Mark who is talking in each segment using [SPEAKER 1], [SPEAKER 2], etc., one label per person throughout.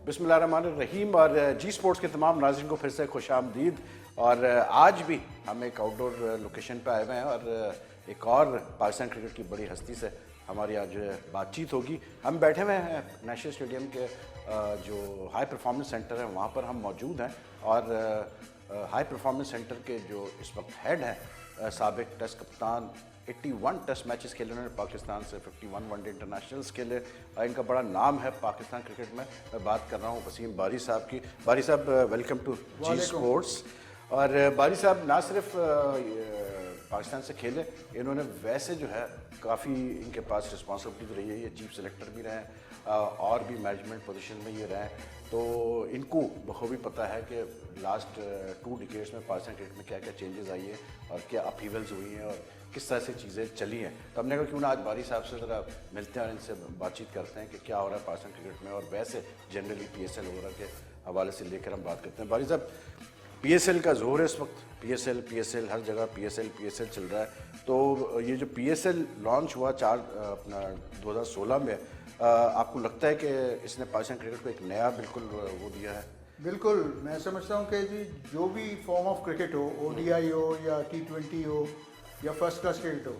[SPEAKER 1] बिस्मिल्लाहिर्रहमानिर्रहीम और जी स्पोर्ट्स के तमाम नाज़रीन को फिर से खुशामदीद। और आज भी हम एक आउटडोर लोकेशन पे आए हुए हैं और एक और पाकिस्तान क्रिकेट की बड़ी हस्ती से हमारी आज बातचीत होगी। हम बैठे हुए हैं नेशनल स्टेडियम के जो हाई परफॉर्मेंस सेंटर है वहाँ पर हम मौजूद हैं और हाई परफॉर्मेंस सेंटर के जो इस वक्त हेड हैं साबिक टेस्ट कप्तान 81 टेस्ट मैचेस खेले उन्होंने पाकिस्तान से, 51 वनडे इंटरनेशनल्स खेले। इनका बड़ा नाम है पाकिस्तान क्रिकेट में। मैं बात कर रहा हूँ वसीम बारी साहब की। बारी साहब वेलकम टू जी स्पोर्ट्स। और बारी साहब ना सिर्फ पाकिस्तान से खेले, इन्होंने वैसे जो है काफ़ी इनके पास रिस्पॉन्सिबिलिटी रही है। ये चीफ सेलेक्टर भी रहे और भी मैनेजमेंट पोजीशन में ये रहे, तो इनको बखूबी पता है कि लास्ट 2 डिकेड्स में पाकिस्तान क्रिकेट में क्या क्या चेंजेस आई है और क्या अपहीवल्स हुई हैं और किस तरह से चीज़ें चली हैं। तो हमने कहा क्यों ना आज बारी साहब से ज़रा मिलते हैं और इनसे बातचीत करते हैं कि क्या हो रहा है पाकिस्तान क्रिकेट में और वैसे जनरली PSL वगैरह के हवाले से लेकर हम बात करते हैं। बारी साहब, PSL का जोर है इस वक्त, PSL हर जगह PSL चल रहा है। तो ये जो PSL लॉन्च हुआ 2016 में, आपको लगता है कि इसने पाकिस्तान क्रिकेट को एक नया बिल्कुल वो दिया है?
[SPEAKER 2] बिल्कुल, मैं समझता हूँ कि जी जो भी फॉर्म ऑफ क्रिकेट हो, ODI हो या T20 हो या फर्स्ट क्लास क्रिकेट हो,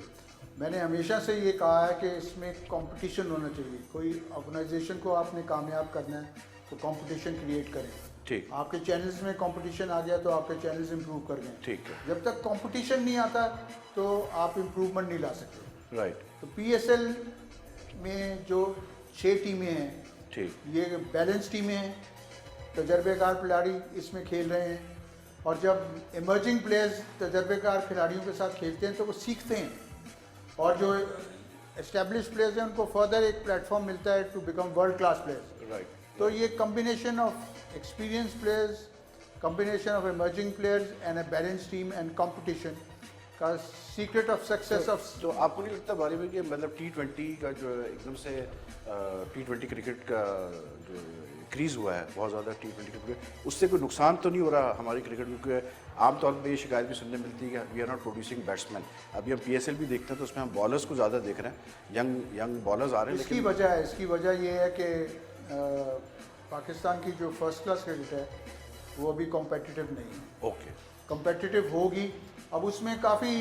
[SPEAKER 2] मैंने हमेशा से ये कहा है कि इसमें कंपटीशन होना चाहिए। कोई ऑर्गेनाइजेशन को आपने कामयाब करना है तो कंपटीशन क्रिएट करें।
[SPEAKER 1] ठीक।
[SPEAKER 2] आपके चैनल्स में कंपटीशन आ गया तो आपके चैनल्स इंप्रूव कर गए।
[SPEAKER 1] ठीक है।
[SPEAKER 2] जब तक कंपटीशन नहीं आता तो आप इम्प्रूवमेंट नहीं ला सकते।
[SPEAKER 1] राइट।
[SPEAKER 2] तो PSL में जो 6 टीमें हैं,
[SPEAKER 1] ठीक,
[SPEAKER 2] ये बैलेंस टीमें हैं, तजर्बेकार खिलाड़ी इसमें खेल रहे हैं और जब इमर्जिंग प्लेयर्स तजर्बेकार खिलाड़ियों के साथ खेलते हैं तो वो सीखते हैं और जो एस्टेब्लिश प्लेयर्स हैं उनको फर्दर एक प्लेटफॉर्म मिलता है to become world class players.
[SPEAKER 1] Right.
[SPEAKER 2] तो ये combination of experience players, combination of emerging players and a balance team and competition का सीक्रेट ऑफ सक्सेस ऑफ।
[SPEAKER 1] तो आपको नहीं लगता बारी में कि मतलब T20 का जो एकदम से T20 क्रिकेट का जो इंक्रीज़ हुआ है बहुत ज़्यादा T20 क्रिकेट, उससे कोई नुकसान तो नहीं हो रहा हमारी क्रिकेट? क्योंकि आमतौर पर ये शिकायत भी सुनने मिलती है कि we are not producing batsman. अभी हम PSL भी देखते हैं तो उसमें हम बॉलर्स को ज़्यादा देख रहे हैं, यंग बॉलर्स आ रहे हैं।
[SPEAKER 2] इसकी वजह ये है कि पाकिस्तान की जो फर्स्ट क्लास क्रिकेट है वो अभी कॉम्पिटिटिव नहीं है।
[SPEAKER 1] ओके।
[SPEAKER 2] कॉम्पिटिटिव होगी, अब उसमें काफ़ी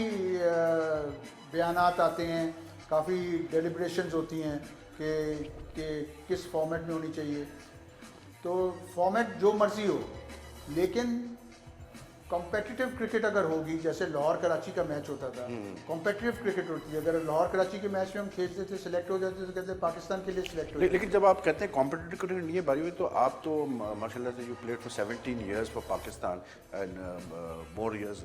[SPEAKER 2] बयानात आते हैं, काफ़ी डेलिब्रेशंस होती हैं कि किस फॉर्मेट में होनी चाहिए। तो फॉर्मेट जो मर्जी हो, लेकिन कॉम्पिटिटिव क्रिकेट अगर होगी, जैसे लाहौर कराची का मैच होता था, कॉम्पिटिटिव क्रिकेट होती है। अगर लाहौर कराची के मैच में हम खेलते थे, सिलेक्ट हो जाते तो कहते पाकिस्तान के लिए सिलेक्ट हो।
[SPEAKER 1] लेकिन जब आप कहते हैं कॉम्पिटिटिव क्रिकेट नहीं है बारी में, तो आप तो माशाल्लाह से you played for 17 years for Pakistan and more years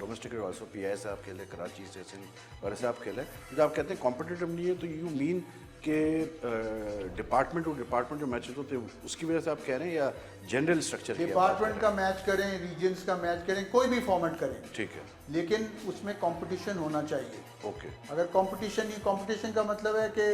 [SPEAKER 1] domestic also. PIS से आप खेले, कराची से, सिंध वगैरह से आप खेले। जब आप कहते हैं कॉम्पिटिटिव नहीं है तो यू मीन कि डिपार्टमेंट टू डिपार्टमेंट जो मैचेस होते हैं उसकी वजह से आप कह रहे हैं, या जनरल स्ट्रक्चर?
[SPEAKER 2] डिपार्टमेंट का मैच करें, रीजन्स का मैच करें, कोई भी फॉर्मेट करें,
[SPEAKER 1] ठीक है,
[SPEAKER 2] लेकिन उसमें कंपटीशन होना चाहिए।
[SPEAKER 1] ओके।
[SPEAKER 2] अगर कंपटीशन का मतलब है कि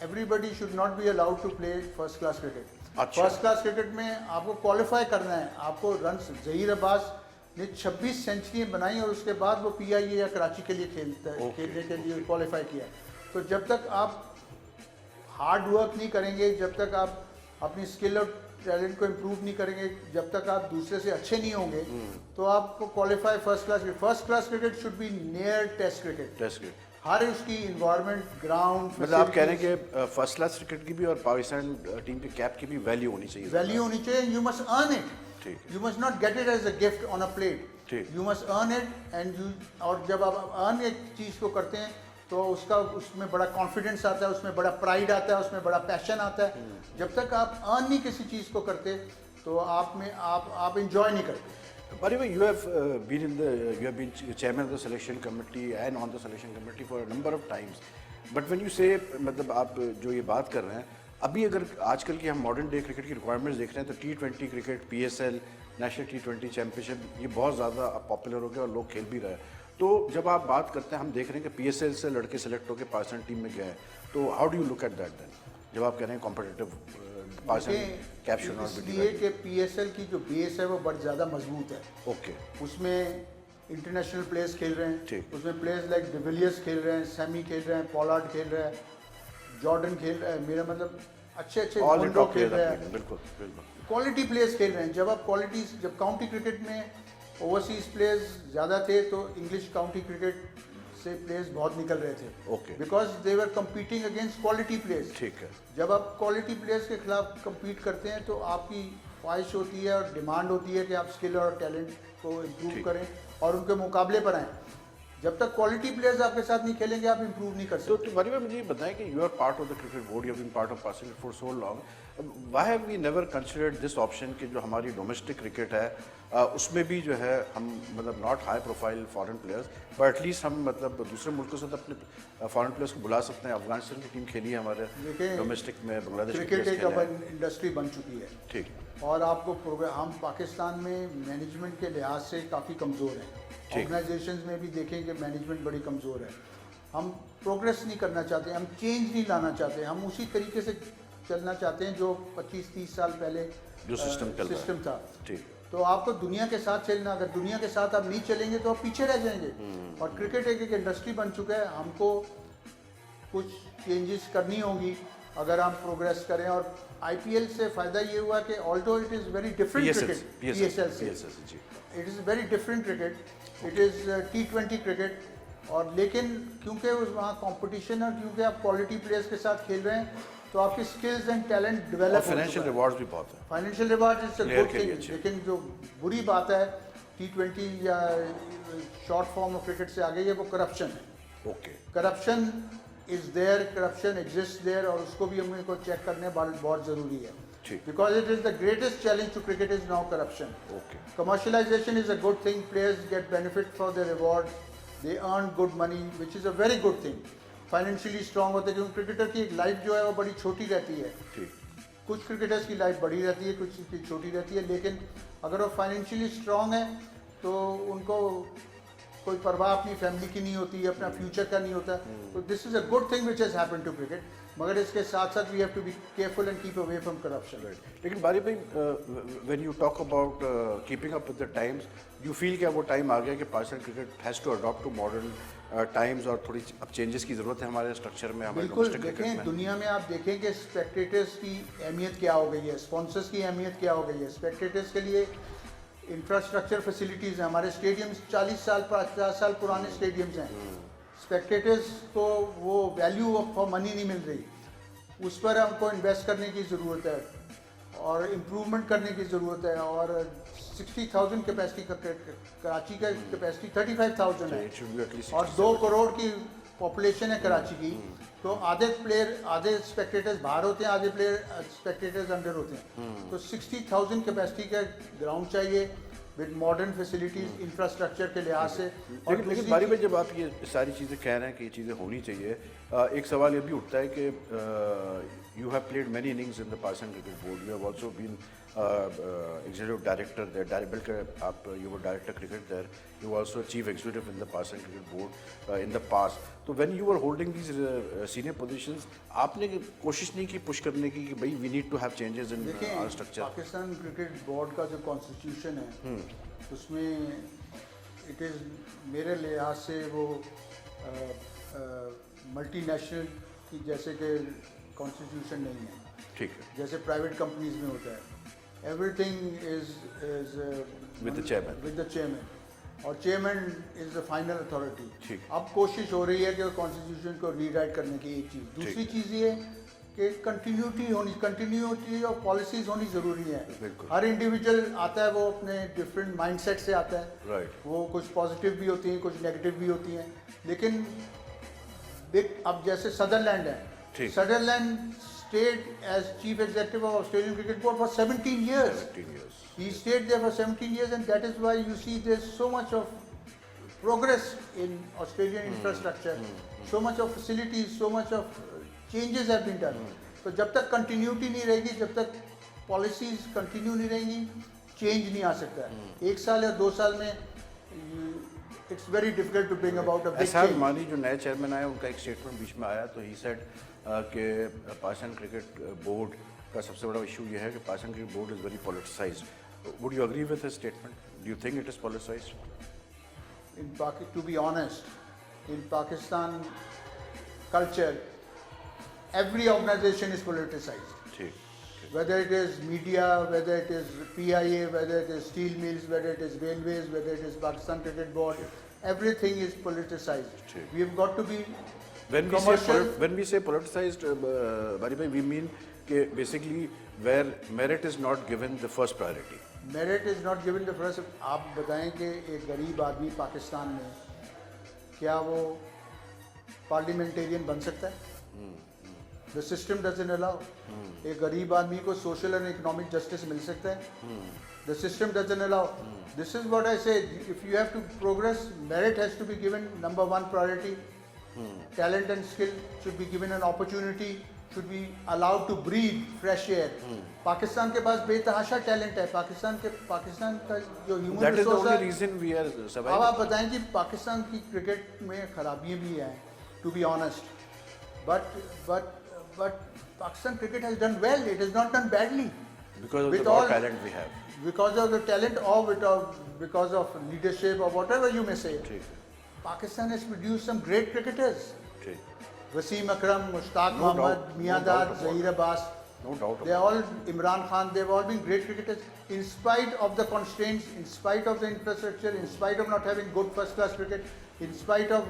[SPEAKER 2] everybody should not be allowed to play first class cricket.
[SPEAKER 1] अच्छा।
[SPEAKER 2] फर्स्ट क्लास क्रिकेट में आपको क्वालिफाई करना है, आपको रन। जहीर अब्बास ने 26 सेंचुरियाँ बनाई और उसके बाद वो PIA या कराची के लिए खेलने के लिए क्वालिफाई किया। तो जब तक आप हार्ड वर्क नहीं करेंगे, जब तक आप अपनी स्किल और टैलेंट को इम्प्रूव नहीं करेंगे, जब तक आप दूसरे से अच्छे नहीं होंगे, तो आपको qualify first class cricket should be near test cricket. हर उसकी इन्वायरमेंट, ग्राउंड,
[SPEAKER 1] मतलब आप कह रहे हैं कि फर्स्ट क्लास क्रिकेट की भी और पाकिस्तान टीम के कैप की भी वैल्यू होनी चाहिए।
[SPEAKER 2] वैल्यू होनी चाहिए। यू मस्ट अर्न इट,
[SPEAKER 1] ठीक,
[SPEAKER 2] you must not get it as a gift on a plate,
[SPEAKER 1] ठीक।
[SPEAKER 2] You must earn it and you. और जब आप अर्न एक चीज़ को करते हैं तो उसमें बड़ा कॉन्फिडेंस आता है, उसमें बड़ा प्राइड आता है, उसमें बड़ा पैशन आता है। जब तक आप अर्न नहीं किसी चीज़ को करते तो आप इंजॉय नहीं करते।
[SPEAKER 1] By the way, you have been chairman of the selection committee and on the selection committee for a number of times. But when you say, मतलब आप जो ये बात कर रहे हैं, अभी अगर आजकल की हम मॉडर्न डे क्रिकेट की रिक्वायरमेंट्स देख रहे हैं तो T20 cricket, PSL, national T20 championship, ये बहुत ज़्यादा पॉपुलर हो गया और लोग खेल भी रहे हैं। तो जब आप बात करते हैं, हम देख रहे हैं कि PSL से लड़के सेलेक्ट होकर पाकिस्तान टीम में गए हैं, तो how do you look at that then? जब आप कह रहे हैं competitive cap should not be,
[SPEAKER 2] इसलिए कि PSL की जो बेस है वो बहुत ज़्यादा मजबूत है।
[SPEAKER 1] ओके।
[SPEAKER 2] उसमें इंटरनेशनल प्लेयर्स खेल रहे हैं,
[SPEAKER 1] ठीक।
[SPEAKER 2] उसमें प्लेयर्स लाइक डिविलियर्स खेल रहे हैं, सैमी खेल रहे हैं, पॉलार्ड खेल रहे हैं, जॉर्डन खेल रहा है। मेरा मतलब अच्छे अच्छे
[SPEAKER 1] ऑल द
[SPEAKER 2] वनडे
[SPEAKER 1] टॉप
[SPEAKER 2] खेल
[SPEAKER 1] प्लेयर्स
[SPEAKER 2] रहे
[SPEAKER 1] आर
[SPEAKER 2] हैं,
[SPEAKER 1] प्लेइंग, बिल्कुल बिल्कुल।
[SPEAKER 2] क्वालिटी प्लेयर्स खेल रहे हैं। जब काउंटी क्रिकेट में ओवरसीज प्लेयर्स ज़्यादा थे तो इंग्लिश काउंटी क्रिकेट से प्लेयर्स बहुत निकल रहे थे,
[SPEAKER 1] Okay.
[SPEAKER 2] Because they were competing against quality players.
[SPEAKER 1] ठीक है।
[SPEAKER 2] जब आप क्वालिटी प्लेयर्स के खिलाफ compete करते हैं तो आपकी ख्वाहिश होती है और डिमांड होती है कि आप स्किल और टैलेंट को इम्प्रूव
[SPEAKER 1] ठीक।
[SPEAKER 2] करें और उनके मुकाबले पर आएँ। जब तक क्वालिटी प्लेयर्स आपके साथ नहीं खेलेंगे आप इम्प्रूव नहीं कर
[SPEAKER 1] तो
[SPEAKER 2] सकते।
[SPEAKER 1] तुम्हारी में मुझे ये बताएं कि you are part of the cricket board, you have been part of passing for so long, why have we never considered this option कि जो हमारी डोमेस्टिक क्रिकेट है उसमें भी जो है हम मतलब not high profile foreign players पर एटलीस्ट हम मतलब दूसरे मुल्कों से तो अपने फॉरेन प्लेयर्स को बुला सकते हैं। अफगानिस्तान की टीम खेली है हमारे
[SPEAKER 2] देखिए,
[SPEAKER 1] डोमेस्टिक में, बांग्लादेश के
[SPEAKER 2] क्रिकेट
[SPEAKER 1] players
[SPEAKER 2] एक
[SPEAKER 1] खेले हैं।
[SPEAKER 2] अब इंडस्ट्री बन चुकी है
[SPEAKER 1] ठीक
[SPEAKER 2] और आपको हम पाकिस्तान में मैनेजमेंट के लिहाज से काफ़ी कमज़ोर हैं।
[SPEAKER 1] ठीक।
[SPEAKER 2] ऑर्गेनाइजेशंस में भी देखें कि मैनेजमेंट बड़ी कमज़ोर है। हम प्रोग्रेस नहीं करना चाहते, हम चेंज नहीं लाना चाहते, हम उसी तरीके से चलना चाहते हैं जो 25-30 साल पहले
[SPEAKER 1] जो सिस्टम चल रहा है।
[SPEAKER 2] सिस्टम था।
[SPEAKER 1] ठीक।
[SPEAKER 2] तो आपको दुनिया के साथ चलना, अगर दुनिया के साथ आप नहीं चलेंगे तो आप पीछे रह जाएंगे। और क्रिकेट एक इंडस्ट्री बन चुका है, हमको कुछ चेंजेस करनी होगी अगर हम प्रोग्रेस करें। और आईपीएल से फ़ायदा ये हुआ कि although it is very different cricket PSL से,
[SPEAKER 1] जी
[SPEAKER 2] it is very different cricket, it is T20 cricket. और लेकिन क्योंकि वहाँ कंपटीशन है, क्योंकि आप क्वालिटी प्लेयर्स के साथ खेल रहे हैं तो आपकी स्किल्स एंड टैलेंट
[SPEAKER 1] और
[SPEAKER 2] डेवलप
[SPEAKER 1] फाइनेंशियल रिवॉर्ड्स भी बहुत है।
[SPEAKER 2] Financial reward is a
[SPEAKER 1] Player
[SPEAKER 2] good
[SPEAKER 1] के लिए
[SPEAKER 2] थिंग।
[SPEAKER 1] अच्छे।
[SPEAKER 2] लेकिन जो बुरी बात है T20 या शॉर्ट फॉर्म ऑफ क्रिकेट से आगे ये वो करप्शन है।
[SPEAKER 1] Okay
[SPEAKER 2] corruption is there, corruption exist there और उसको भी हमें को चेक करने बहुत ज़रूरी है।
[SPEAKER 1] ठीक।
[SPEAKER 2] Because it is the greatest challenge to cricket is now corruption.
[SPEAKER 1] Okay
[SPEAKER 2] Commercialization is a good thing. Players get benefit for their rewards. They earn good money, which is a very good thing. Financially strong होते हैं क्योंकि cricketer की एक life जो है वो बड़ी छोटी रहती है।
[SPEAKER 1] ठीक
[SPEAKER 2] कुछ क्रिकेटर्स की लाइफ बड़ी रहती है, कुछ की छोटी रहती है, लेकिन अगर वो फाइनेंशियली स्ट्रांग है तो उनको कोई परवाह अपनी फैमिली की नहीं होती, अपना फ्यूचर का नहीं होता। तो this is a good thing which has happened to cricket. मगर इसके साथ साथ we have to be careful and keep away from corruption.
[SPEAKER 1] लेकिन बारी भाई when you talk about keeping up with the times, you feel कि अब वो time आ गया कि Pakistan cricket has to adopt to modern times और थोड़ी अब चेंजेस की ज़रूरत है हमारे स्ट्रक्चर में, हमारे
[SPEAKER 2] बिल्कुल।
[SPEAKER 1] डोमेस्टिक क्रिकेट
[SPEAKER 2] देखें
[SPEAKER 1] में।
[SPEAKER 2] दुनिया में आप देखें कि स्पेक्टेटर्स की अहमियत क्या हो गई है, स्पॉन्सर्स की अहमियत क्या हो गई है। स्पेक्टेटर्स के लिए इंफ्रास्ट्रक्चर फैसिलिटीज़ हैं, हमारे स्टेडियम्स 40 साल 50 साल पुराने स्टेडियम्स हैं। स्पेक्टेटर्स को वो वैल्यू फॉर मनी नहीं मिल रही, उस पर हमको इन्वेस्ट करने की ज़रूरत है और इम्प्रूवमेंट करने की ज़रूरत है। और 60,000 कैपेसिटी का कराची का कैपेसिटी 35,000 है
[SPEAKER 1] It should be at least
[SPEAKER 2] और 2 करोड़ की पॉपुलेशन है कराची की। तो आधे प्लेयर, आधे स्पेक्टेटर्स बाहर होते हैं, आधे प्लेयर स्पेक्टेटर्स अंदर होते हैं। तो 60,000 कैपेसिटी का ग्राउंड चाहिए विद मॉडर्न फैसिलिटीज, इंफ्रास्ट्रक्चर के लिहाज से। और
[SPEAKER 1] लेकिन बारी में जब आप ये सारी चीज़ें कह रहे हैं कि ये चीज़ें होनी चाहिए, एक सवाल ये भी उठता है कि you have played many innings in the Pakistan cricket board, you have also been executive director there, बल्कि आप you were director cricket there, you also chief executive in the Pakistan cricket board in the past. तो when you are holding these senior positions, आपने कोशिश नहीं की push करने की कि भाई we need to have changes in our structure?
[SPEAKER 2] Pakistan cricket board का जो कॉन्स्टिट्यूशन है उसमें इट इज़ मेरे लिहाज से वो मल्टीनेशनल की जैसे कि कॉन्स्टिट्यूशन नहीं है,
[SPEAKER 1] ठीक है,
[SPEAKER 2] जैसे प्राइवेट कंपनीज में होता है। Everything is
[SPEAKER 1] With the chairman.
[SPEAKER 2] With the chairman और chairman is the final authority.
[SPEAKER 1] ठीक।
[SPEAKER 2] अब कोशिश हो रही है कि कॉन्स्टिट्यूशन को रीराइट करने की एक चीज़। दूसरी चीज़ ये कि कंटिन्यूटी ऑफ पॉलिसीज होनी ज़रूरी है।
[SPEAKER 1] बिल्कुल।
[SPEAKER 2] हर इंडिविजुअल आता है वो अपने डिफरेंट माइंडसेट से आता है।
[SPEAKER 1] राइट।
[SPEAKER 2] वो कुछ पॉजिटिव भी होती हैं, कुछ नेगेटिव भी होती हैं, लेकिन अब जैसे सदरलैंड है,
[SPEAKER 1] ठीक।
[SPEAKER 2] Sutherland stayed as chief executive of Australian Cricket Board for 17 years.
[SPEAKER 1] 15 years.
[SPEAKER 2] He stayed there for 17 years, and that is why you see there's so much of progress in Australian infrastructure, so much of facilities, so much of changes have been done. तो जब तक continuity नहीं रहेगी, जब तक policies continue नहीं रहेंगी, change नहीं आ सकता है। 1 साल या 2 साल में it's very difficult to bring about a big
[SPEAKER 1] एहसान
[SPEAKER 2] change.
[SPEAKER 1] मानी जो नए चेयरमैन आए उनका एक स्टेटमेंट बीच में आया, तो ही सेड कि पाकिस्तान क्रिकेट बोर्ड का सबसे बड़ा इशू ये है कि Pakistan cricket board is very politicised. Would you agree with this statement? Do you think it is politicised?
[SPEAKER 2] To be honest, in Pakistan culture, every organization is politicized.
[SPEAKER 1] ठीक
[SPEAKER 2] whether it is media, whether it is PIA, whether it is steel mills, whether it is railways, whether it is Pakistan Cricket Board, everything is politicized.
[SPEAKER 1] ठीक.
[SPEAKER 2] We have got to be
[SPEAKER 1] when
[SPEAKER 2] commercial.
[SPEAKER 1] we say politicized, Bari bhai, we mean कि basically where merit is not given the first priority.
[SPEAKER 2] Merit is not given the first. आप बताएं कि एक गरीब आदमी पाकिस्तान में क्या वो पार्लियामेंटेरियन बन सकता है? The system doesn't allow. एक गरीब आदमी को social and economic justice मिल सकता है? The system doesn't allow. This is what I say. If you have to progress, merit has to be given number one priority. Talent and skill should be given an opportunity. Should be allowed to breathe fresh air. Pakistan के पास बेतहाशा talent है. पाकिस्तान का जो human
[SPEAKER 1] That is the
[SPEAKER 2] resource
[SPEAKER 1] only
[SPEAKER 2] है.
[SPEAKER 1] reason we are
[SPEAKER 2] अब
[SPEAKER 1] surviving.
[SPEAKER 2] आप बताएं कि पाकिस्तान की क्रिकेट में खराबियां भी हैं. To be honest, but Pakistan cricket has done well. It has not done badly.
[SPEAKER 1] Because of
[SPEAKER 2] With
[SPEAKER 1] the raw
[SPEAKER 2] all-
[SPEAKER 1] talent we have.
[SPEAKER 2] Because of the talent or because of leadership or whatever you may say.
[SPEAKER 1] ठीक
[SPEAKER 2] Pakistan has produced some great cricketers.
[SPEAKER 1] ठीक.
[SPEAKER 2] Wasim Akram, Mushtaq
[SPEAKER 1] No
[SPEAKER 2] Mohammed,
[SPEAKER 1] doubt,
[SPEAKER 2] Miandad,
[SPEAKER 1] no doubt about
[SPEAKER 2] Zahir Abbas.
[SPEAKER 1] No doubt
[SPEAKER 2] They are
[SPEAKER 1] about
[SPEAKER 2] all Imran Khan. They've all been great cricketers. In spite of the constraints, in spite of the infrastructure, in spite of not having good first-class cricket, in spite of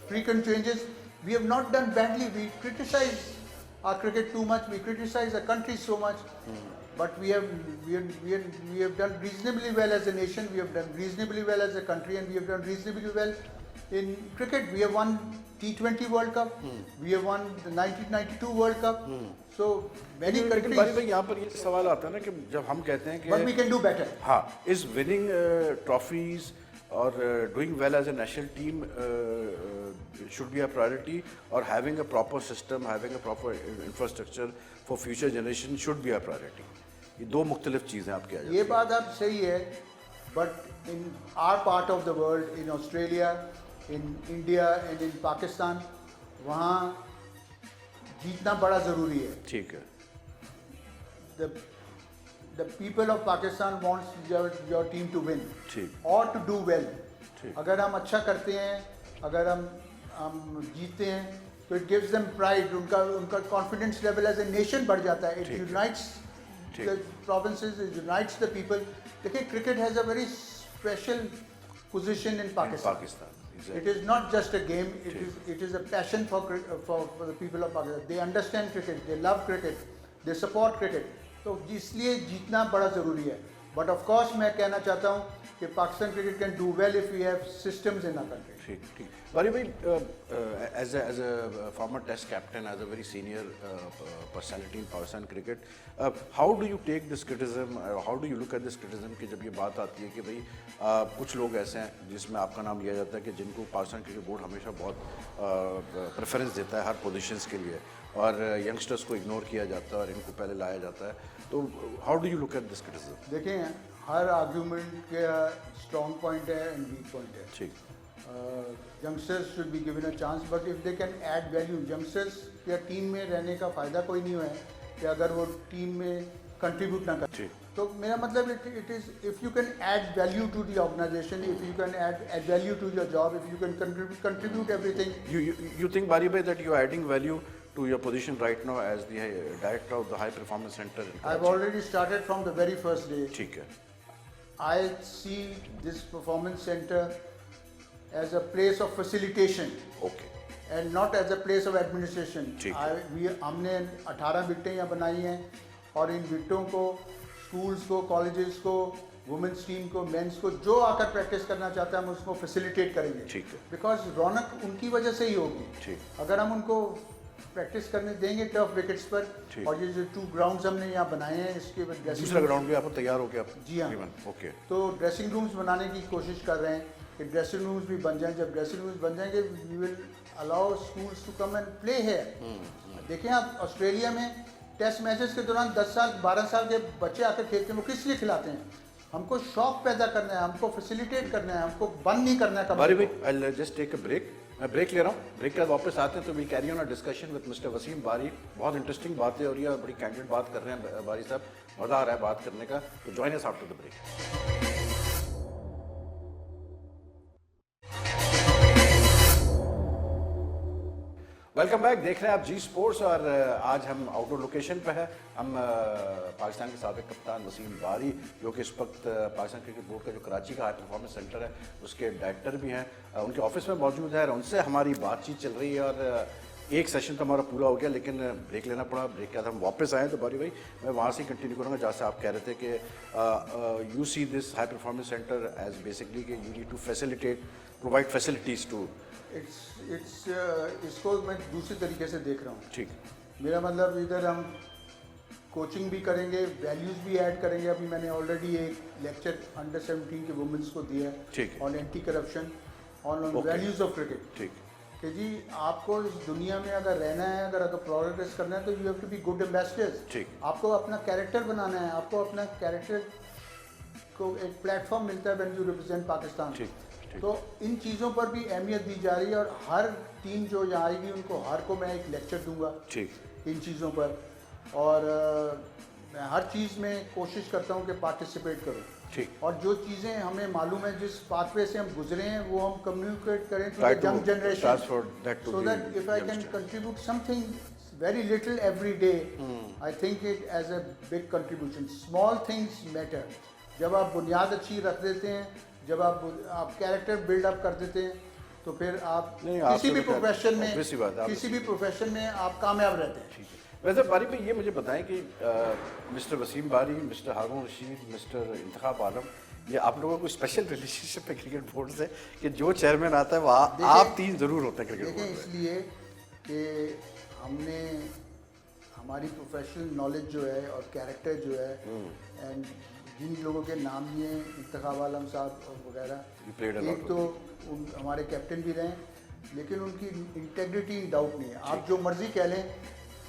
[SPEAKER 2] frequent changes, we have not done badly. We criticize our cricket too much. We criticize the country so much. But we have done reasonably well as a nation. We have done reasonably well as a country, and we have done reasonably well in cricket. We have won T20 World Cup. We have won the 1992 World Cup. So many
[SPEAKER 1] लेकिन
[SPEAKER 2] countries.
[SPEAKER 1] बारी भाई यहाँ पर ये सवाल आता है ना कि जब हम कहते हैं
[SPEAKER 2] But we
[SPEAKER 1] कि
[SPEAKER 2] can do better.
[SPEAKER 1] हाँ, is winning trophies or doing well as a national team should be a priority, or having a proper system, having a proper infrastructure for future generation should be a priority. ये दो मुख्तलिफ चीज़ें आपके आ जाती
[SPEAKER 2] ये
[SPEAKER 1] हैं.
[SPEAKER 2] बात आप सही है, but in our part of the world, in Australia, in India and in Pakistan, वहाँ जीतना बड़ा ज़रूरी है.
[SPEAKER 1] ठीक है.
[SPEAKER 2] The people of Pakistan wants your team to win
[SPEAKER 1] ठीक.
[SPEAKER 2] or to do well.
[SPEAKER 1] ठीक.
[SPEAKER 2] अगर हम अच्छा करते हैं, अगर हम जीतते हैं, तो it gives them pride. उनका confidence level as a nation बढ़ जाता है. It
[SPEAKER 1] ठीक.
[SPEAKER 2] unites
[SPEAKER 1] ठीक.
[SPEAKER 2] the provinces, it unites the people. देखिए, cricket has a very special position in Pakistan.
[SPEAKER 1] Pakistan.
[SPEAKER 2] It
[SPEAKER 1] Exactly.
[SPEAKER 2] is not just a game. It is a passion for the people of Pakistan. They understand cricket. They love cricket. They support cricket. तो इसलिए जीतना बड़ा ज़रूरी है. But of course मैं कहना चाहता हूँ कि Pakistan cricket can do well if we have systems in our country.
[SPEAKER 1] ठीक ठीक. बारी भाई, as a former Test captain, as a very senior personality in Pakistan cricket, how do you take this criticism? How do you look at this criticism कि जब ये बात आती है कि भाई कुछ लोग ऐसे हैं जिसमें आपका नाम लिया जाता है कि जिनको पाकिस्तान क्रिकेट बोर्ड हमेशा बहुत प्रेफरेंस देता है हर पोजीशंस के लिए, और यंगस्टर्स को इग्नोर किया जाता है और इनको पहले लाया जाता है, तो how do you look at this criticism?
[SPEAKER 2] देखें, हर आर्ग्यूमेंट का स्ट्रॉन्ग पॉइंट है एंड वीक पॉइंट है.
[SPEAKER 1] ठीक.
[SPEAKER 2] Youngsters should be given a chance, but if they can add value. Youngsters या टीम में रहने का फ़ायदा कोई नहीं है कि अगर वो टीम में कंट्रीब्यूट ना करे. तो मेरा मतलब it is if you can add value to the organisation, if you can add value to your job, if you can contribute everything.
[SPEAKER 1] You think, Bari bhai, that you are adding value to your position right now as the director of the High Performance Center in
[SPEAKER 2] I've
[SPEAKER 1] Karachi?
[SPEAKER 2] already started from the very first day.
[SPEAKER 1] ठीक है.
[SPEAKER 2] I see this performance center as a place of facilitation
[SPEAKER 1] Okay.
[SPEAKER 2] and not as a place of administration.
[SPEAKER 1] ठीक है.
[SPEAKER 2] हमने 18 विकटें यहाँ बनाई हैं और इन विकटों को स्कूल्स को, कॉलेजेस को, वुमेंस टीम को, मेंस को जो आकर प्रैक्टिस करना चाहता है हम उसको फैसिलिटेट करेंगे.
[SPEAKER 1] ठीक है.
[SPEAKER 2] बिकॉज रौनक उनकी वजह से ही होगी.
[SPEAKER 1] ठीक.
[SPEAKER 2] अगर हम उनको प्रैक्टिस करने देंगे टफ विकेट्स पर,
[SPEAKER 1] ठीक.
[SPEAKER 2] और ये जो 2 ग्राउंड्स हमने यहाँ बनाए हैं इसके
[SPEAKER 1] दूसरा ग्राउंड भी आपको तैयार हो गया?
[SPEAKER 2] जी हाँ.
[SPEAKER 1] ओके.
[SPEAKER 2] तो ड्रेसिंग रूम्स बनाने की कोशिश कर रहे हैं कि ड्रेसिंग रूम्स भी बन जाएं. जब ड्रेसिंग रूम्स बन जाएंगे we will allow schools to come and play here. देखिए, आप ऑस्ट्रेलिया में टेस्ट मैचेस के दौरान 10 साल 12 साल के बच्चे आकर खेलते हैं. वो किस लिए खिलाते हैं? हमको शौक पैदा करना है, हमको फैसिलिटेट करना है, हमको बंद नहीं करना है.
[SPEAKER 1] बारी भाई, I'll just take a break. मैं ब्रेक ले रहा हूँ. ब्रेक के बाद वापस आते हैं तो we carry on a discussion with mister Wasim Bari. बहुत इंटरेस्टिंग बात है और ये बड़ी कैंडिडेट बात कर रहे हैं बारी साहब. मज़ा आ रहा है बात करने का. तो join us after the break. Welcome back. देख रहे हैं आप जी स्पोर्ट्स और आज हम आउटडोर लोकेशन पे है। हम पाकिस्तान के साबिक कप्तान वसीम बारी जो कि इस वक्त पाकिस्तान क्रिकेट बोर्ड का जो कराची का हाई परफॉर्मेंस सेंटर है उसके डायरेक्टर भी हैं, उनके ऑफिस में मौजूद है और उनसे हमारी बातचीत चल रही है। और एक सेशन तो हमारा पूरा हो गया लेकिन ब्रेक लेना पड़ा। ब्रेक के बाद हम वापस आए तो बारी भाई मैं वहाँ से कंटिन्यू करूँगा जहाँ से आप कह रहे थे कि you see this high performance centre as basically कि you need to facilitate provide facilities to.
[SPEAKER 2] इसको मैं दूसरी तरीके से देख रहा हूँ।
[SPEAKER 1] ठीक,
[SPEAKER 2] मेरा मतलब इधर हम कोचिंग भी करेंगे, वैल्यूज़ भी ऐड करेंगे। अभी मैंने ऑलरेडी एक लेक्चर अंडर 17 के वुमेंस को दिया है
[SPEAKER 1] ठीक है।
[SPEAKER 2] On anti corruption, on values of cricket.
[SPEAKER 1] ठीक
[SPEAKER 2] कि जी आपको इस दुनिया में अगर रहना है, अगर प्रोग्रेस करना है तो you have to be good ambassadors.
[SPEAKER 1] ठीक।
[SPEAKER 2] आपको अपना कैरेक्टर बनाना है, आपको अपना कैरेक्टर को एक प्लेटफॉर्म मिलता है व्हेन यू रिप्रेजेंट पाकिस्तान।
[SPEAKER 1] ठीक।
[SPEAKER 2] तो इन चीज़ों पर भी अहमियत दी जा रही है और हर टीम जो यहाँ आएगी उनको हर को मैं एक लेक्चर दूंगा
[SPEAKER 1] ठीक
[SPEAKER 2] इन चीज़ों पर। और मैं हर चीज़ में कोशिश करता हूँ कि पार्टिसिपेट करूँ।
[SPEAKER 1] ठीक।
[SPEAKER 2] और जो चीज़ें हमें मालूम है, जिस पाथवे से हम गुजरे हैं, वो हम कम्युनिकेट करें to
[SPEAKER 1] Try
[SPEAKER 2] the
[SPEAKER 1] to
[SPEAKER 2] young generation,
[SPEAKER 1] transfer that to
[SPEAKER 2] so
[SPEAKER 1] the
[SPEAKER 2] that if I can
[SPEAKER 1] youngster.
[SPEAKER 2] contribute something very little every day, I think it as a big contribution. Small things matter. जब आप बुनियाद अच्छी रख देते हैं, जब आप character build up कर देते हैं, तो फिर आप
[SPEAKER 1] नहीं,
[SPEAKER 2] किसी भी
[SPEAKER 1] आपसे तो
[SPEAKER 2] प्रोफेशन में
[SPEAKER 1] obvious सी बात है,
[SPEAKER 2] किसी भी प्रोफेशन में आप कामयाब रहते हैं।
[SPEAKER 1] ठीक है। वैसे बारी भाई ये मुझे बताएं कि मिस्टर वसीम बारी, मिस्टर हारून रशीद, मिस्टर इंतखाब आलम, ये आप लोगों को स्पेशल रिलेशनशिप है क्रिकेट बोर्ड से कि जो चेयरमैन आता है वो आप तीन जरूर होते हैं क्रिकेट
[SPEAKER 2] देखें,
[SPEAKER 1] बोर्ड में।
[SPEAKER 2] इसलिए कि हमने हमारी प्रोफेशनल नॉलेज जो है और कैरेक्टर जो है, एंड जिन लोगों के नाम लिए इंतखाब आलम साहब और
[SPEAKER 1] You played a
[SPEAKER 2] वगैरह,
[SPEAKER 1] lot
[SPEAKER 2] एक तो हमारे कैप्टन भी रहे, लेकिन उनकी इंटेग्रिटी इन डाउट नहीं है। आप जो मर्जी कह लें,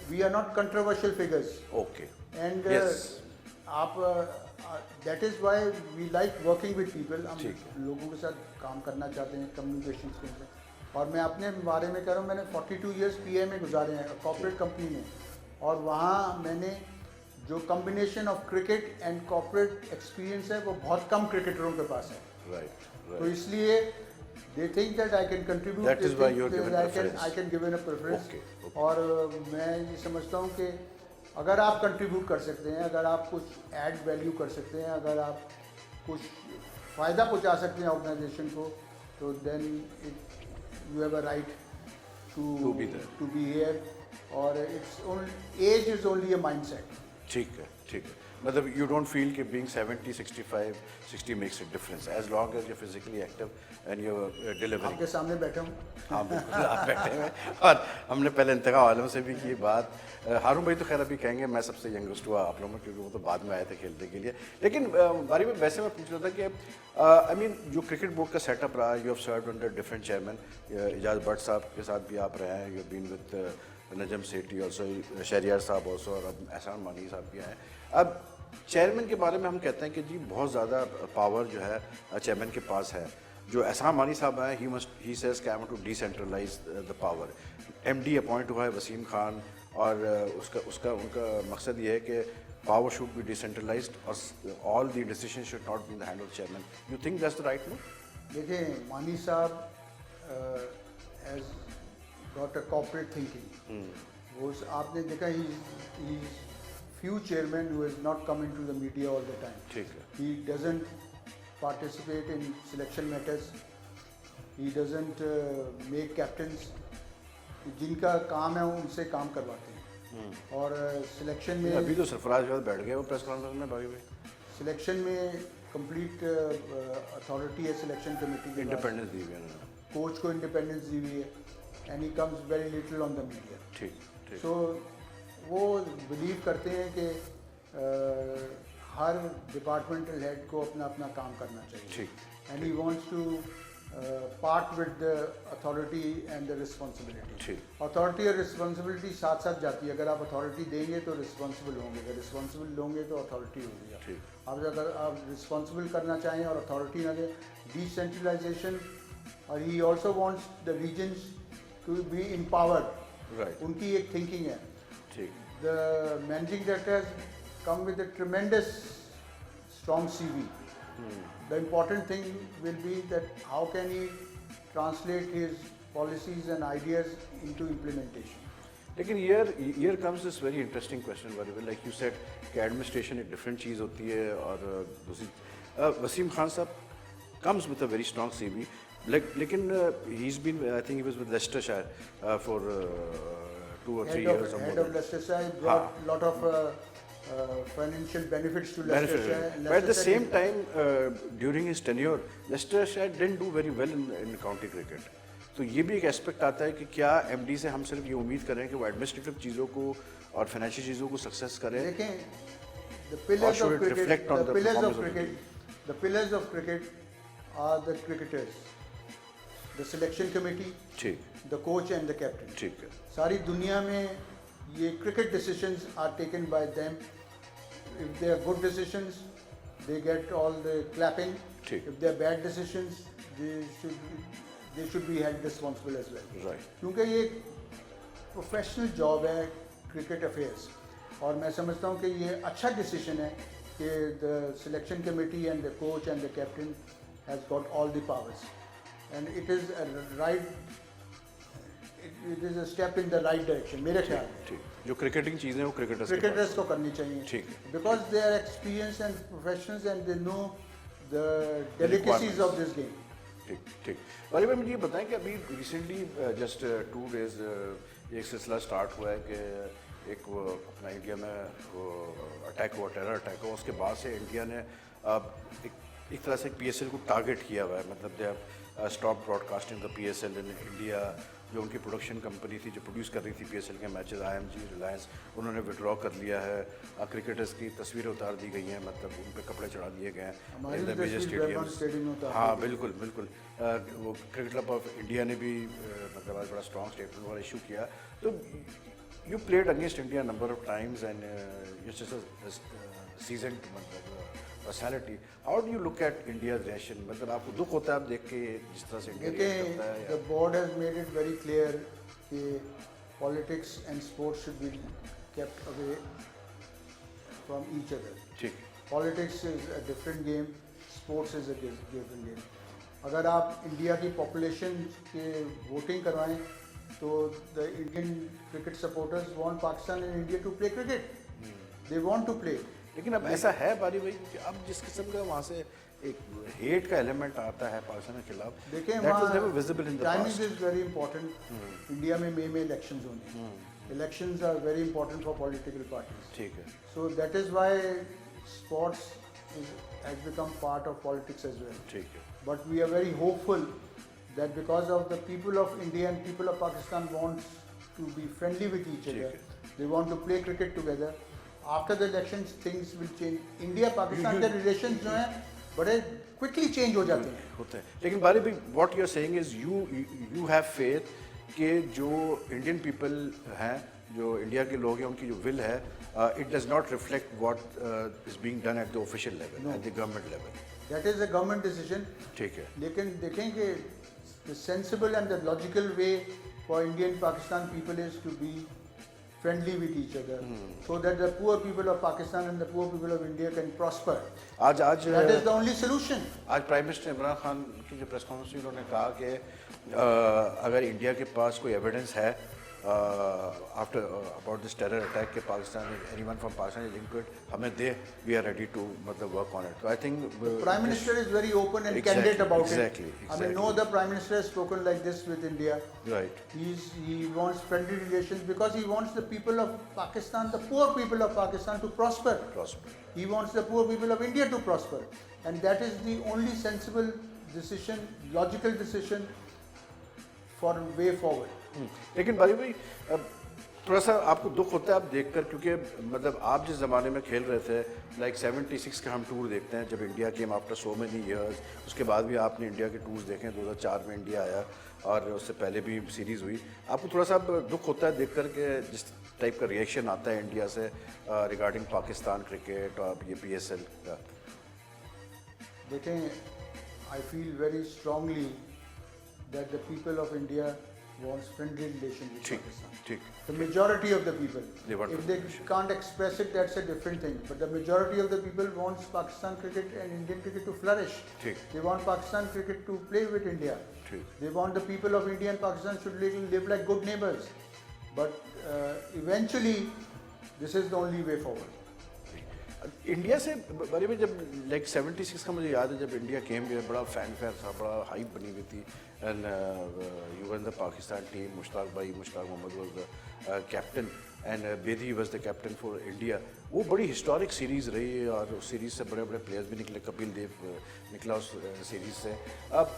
[SPEAKER 2] we are not controversial figures
[SPEAKER 1] okay
[SPEAKER 2] and
[SPEAKER 1] Yes.
[SPEAKER 2] आप that is why we like working with people. हम
[SPEAKER 1] ठीक
[SPEAKER 2] लोगों के साथ काम करना चाहते हैं कम्युनिकेशन स्किल्स में। और मैं अपने बारे में कह रहा हूँ, मैंने 42 इयर्स पीए में गुजारे हैं कॉर्पोरेट कंपनी में, और वहाँ मैंने जो combination of cricket and corporate experience है वो बहुत कम क्रिकेटरों के पास है।
[SPEAKER 1] राइट
[SPEAKER 2] तो इसलिए they think that I can contribute,
[SPEAKER 1] That is
[SPEAKER 2] they
[SPEAKER 1] why
[SPEAKER 2] think
[SPEAKER 1] you're
[SPEAKER 2] that
[SPEAKER 1] given preference.
[SPEAKER 2] I can give in a preference.
[SPEAKER 1] Okay.
[SPEAKER 2] और मैं ये समझता हूँ कि अगर आप कंट्रीब्यूट कर सकते हैं, अगर आप कुछ ऐड वैल्यू कर सकते हैं, अगर आप कुछ फ़ायदा पहुँचा सकते हैं ऑर्गेनाइजेशन को, तो then you have a right
[SPEAKER 1] To be there.
[SPEAKER 2] To be here. और it's only as is only a mindset.
[SPEAKER 1] ठीक है, ठीक है। मतलब यू डोंट फील कि being 70, 65, 60 makes a difference as long as you physically active and you delivering.
[SPEAKER 2] आपके सामने बैठा हूँ।
[SPEAKER 1] हाँ बिल्कुल, आप बैठे हुए हैं। और हमने पहले इंतखाब आलम से भी की बात। हारून भाई तो खैर अभी कहेंगे मैं सबसे यंगेस्ट हुआ आप लोगों में, क्योंकि वो तो बाद में आए थे खेलने के लिए। लेकिन बारी में वैसे मैं पूछ रहा था कि आई मीन जो क्रिकेट बोर्ड का सेटअप रहा, you have served under different chairman. Ijaz Bhatt sahab के साथ भी आप रहे हैं, you have been with Najam Sethi also, Shaharyar sahab also, और अब एहसान मानी साहब भी आए। अब चेयरमैन के बारे में हम कहते हैं कि जी बहुत ज़्यादा पावर जो है चेयरमैन के पास है। जो एहसान मानी साहब हैं, ही सेज कि I want to decentralise the power. MD appoint हुआ है वसीम खान, और उनका मकसद ये है कि पावर शुड बी डिसेंट्रलाइज्ड और all the decision should not be in the hand of chairman. You think that's the right move?
[SPEAKER 2] देखें, Mani sahab has got a corporate thinking. वो आपने देखा ही few chairmen who has not come into the media all the time.
[SPEAKER 1] ठीक है।
[SPEAKER 2] He doesn't participate in selection matters. He doesn't make captains. जिनका काम है उनसे काम करवाते हैं। और सिलेक्शन में
[SPEAKER 1] अभी तो सरफराज के साथ बैठ गए वो प्रेस कॉन्फ्रेंस में भाई
[SPEAKER 2] सिलेक्शन में कंप्लीट अथॉरिटी है सिलेक्शन कमेटी के।
[SPEAKER 1] इंडिपेंडेंस दी हुई है उन्होंने।
[SPEAKER 2] कोच को इंडिपेंडेंस दी हुई है and he comes very little on the media.
[SPEAKER 1] ठीक ठीक।
[SPEAKER 2] सो वो बिलीव करते हैं कि हर डिपार्टमेंटल हेड को अपना अपना काम करना चाहिए।
[SPEAKER 1] ठीक।
[SPEAKER 2] And he wants to part with the authority and the responsibility.
[SPEAKER 1] ठीक।
[SPEAKER 2] अथॉरिटी और रिस्पॉन्सिबिलिटी साथ साथ जाती है। अगर आप अथॉरिटी देंगे तो रिस्पॉन्सिबल होंगे, अगर रिस्पॉन्सिबल होंगे तो अथॉरिटी होगी।
[SPEAKER 1] ठीक।
[SPEAKER 2] अब अगर आप रिस्पॉन्सिबल करना चाहें और अथॉरिटी ना दें, डिसेंट्रलाइजेशन। और he also wants the regions to be empowered.
[SPEAKER 1] Right.
[SPEAKER 2] उनकी एक थिंकिंग है।
[SPEAKER 1] ठीक।
[SPEAKER 2] The managing director has come with a tremendous strong CV. The important thing will be that how can he translate his policies and ideas into implementation.
[SPEAKER 1] लेकिन here comes this very interesting question, like you said कि administration एक different चीज़ होती है और दूसरी वसीम खान साहब comes with a very strong CV, लेकिन he's been, I think he was with Leicestershire for 2 or 3 years.
[SPEAKER 2] Head of Leicestershire brought a lot of financial benefits to Leicestershire.
[SPEAKER 1] But at the same time, during his tenure, Leicestershire didn't do very well in county cricket. तो ये भी एक aspect आता है कि क्या MD से हम सिर्फ ये उम्मीद करें कि वो एडमिनिस्ट्रेटिव चीज़ों को और फाइनेंशियल चीज़ों को सक्सेस करें.
[SPEAKER 2] देखें, the pillars of cricket are the cricketers, the selection committee,
[SPEAKER 1] ठीक,
[SPEAKER 2] the coach and the captain.
[SPEAKER 1] ठीक है.
[SPEAKER 2] सारी दुनिया में ये cricket decisions are taken by them. If they are good decisions, they get all the clapping.
[SPEAKER 1] ठीक.
[SPEAKER 2] If they are bad decisions, they should be held responsible as well.
[SPEAKER 1] Right.
[SPEAKER 2] क्योंकि ये professional job है cricket affairs, और मैं समझता हूँ कि ये अच्छा डिसीजन है कि the selection committee and the coach and the captain has got all the powers and it is a step in the right direction मेरे ख्याल में.
[SPEAKER 1] ठीक, जो क्रिकेटिंग चीज़ें वो
[SPEAKER 2] क्रिकेटर्स को करनी चाहिए.
[SPEAKER 1] ठीक,
[SPEAKER 2] because they are experience and professionals and they know the delicacies of this game.
[SPEAKER 1] ठीक ठीक. वाली भाई मुझे ये बताएं कि अभी रिसेंटली जस्ट 2 डेज एक सिलसिला स्टार्ट हुआ है कि एक वो अपना इंडिया में वो अटैक हुआ, टेरर अटैक हुआ, उसके बाद से इंडिया ने एक तरह से पीएसएल को टारगेट किया हुआ है. मतलब they have stop broadcasting the PSL in India. जो उनकी प्रोडक्शन कंपनी थी जो प्रोड्यूस कर रही थी पीएसएल के मैचेस, आईएमजी, रिलायंस, उन्होंने विड्रॉ कर लिया है. क्रिकेटर्स की तस्वीरें उतार दी गई हैं, मतलब उन पर कपड़े चढ़ा दिए गए हैं इन द मेजर स्टेडियम्स. हाँ बिल्कुल बिल्कुल. वो क्रिकेट क्लब ऑफ इंडिया ने भी मतलब आज बड़ा स्ट्रॉन्ग स्टेटमेंट वाला इशू किया. तो you played against India number of times and you just seasoned मतलब personality. How do you look at India reaction? मतलब आपको दुख होता है आप देख के जिस तरह से इंडिया रिएक्ट करता है?
[SPEAKER 2] The board has made it very clear कि politics and sports should be kept away from each other.
[SPEAKER 1] ठीक.
[SPEAKER 2] Politics is a different game, sports is a different game. अगर आप इंडिया की पॉपुलेशन के voting करवाएं तो the Indian cricket supporters want Pakistan and India to play cricket. They want to play.
[SPEAKER 1] लेकिन अब ऐसा है बारी भाई कि अब जिस किस्म का वहाँ से एक हेट का एलिमेंट आता है पाकिस्तान के खिलाफ,
[SPEAKER 2] देखिए timing is very important. India में मई में इलेक्शंस होने हैं. Elections are very important for political parties.
[SPEAKER 1] ठीक है.
[SPEAKER 2] So that is why sports has become part of politics as well.
[SPEAKER 1] ठीक है.
[SPEAKER 2] But we are very hopeful that because of the people of India and people of Pakistan wants to be friendly with each other, they want to play cricket together. After the elections, things will change. India-Pakistan के relations जो हैं बड़े quickly change हो जाते हैं.
[SPEAKER 1] होते हैं. लेकिन बारी भाई what you are saying is you have faith कि जो Indian people हैं, जो इंडिया के लोग हैं, उनकी जो will है, it does not reflect what is being done at the official level, at the government level.
[SPEAKER 2] That is a government decision.
[SPEAKER 1] ठीक है.
[SPEAKER 2] लेकिन देखेंगे the sensible and the logical way for Indian Pakistan people is to be friendly with each other, so that the poor people of Pakistan and the poor people of India can prosper.
[SPEAKER 1] आज
[SPEAKER 2] that is the only solution.
[SPEAKER 1] आज prime minister Imran Khan की जो press conference में उन्होंने कहा कि अगर India के पास कोई एविडेंस है after about this terror attack के Pakistan anyone from Pakistan is linked, हमें दे, वी आर रेडी टू मतलब वर्क ऑन इट. तो I think
[SPEAKER 2] prime minister is very open and candid about it. I mean, no other prime minister has spoken like this with India.
[SPEAKER 1] Right.
[SPEAKER 2] He wants friendly relations because he wants the people of Pakistan, the poor people of Pakistan, to prosper. He wants the poor people of India to prosper, and that is the only sensible decision, logical decision for way forward.
[SPEAKER 1] लेकिन भाई थोड़ा सा आपको दुख होता है आप देखकर, क्योंकि मतलब आप जिस ज़माने में खेल रहे थे, लाइक 76 का हम टूर देखते हैं जब India came after so many years. उसके बाद भी आपने इंडिया के टूर्स देखे. 2004 में इंडिया आया और उससे पहले भी सीरीज़ हुई. आपको थोड़ा सा दुख होता है देखकर के जिस टाइप का रिएक्शन आता है इंडिया से रिगार्डिंग पाकिस्तान क्रिकेट और ये PSL का?
[SPEAKER 2] देखें, I feel very strongly that the people of India wants friendly relation with
[SPEAKER 1] ठीक
[SPEAKER 2] Pakistan.
[SPEAKER 1] ठीक
[SPEAKER 2] The majority of the people.
[SPEAKER 1] They want
[SPEAKER 2] If they can't express it, that's a different thing. But the majority of the people wants Pakistan cricket and Indian cricket to flourish.
[SPEAKER 1] ठीक
[SPEAKER 2] They want Pakistan cricket to play with India.
[SPEAKER 1] ठीक
[SPEAKER 2] They want the people of India and Pakistan should live like good neighbors. But eventually, this is the only way forward.
[SPEAKER 1] India से बारे में जब like 76 का मुझे याद है जब इंडिया केम गया बड़ा फैन फेयर था बड़ा हाइप बनी हुई थी and you won the Pakistan team Mushtaq Mohammad was the captain and Bedi was the captain for India वो बड़ी हिस्टोरिक सीरीज़ रही है और उस सीरीज़ से बड़े बड़े प्लेयर्स भी निकले कपिल देव निकला उस सीरीज़ से अब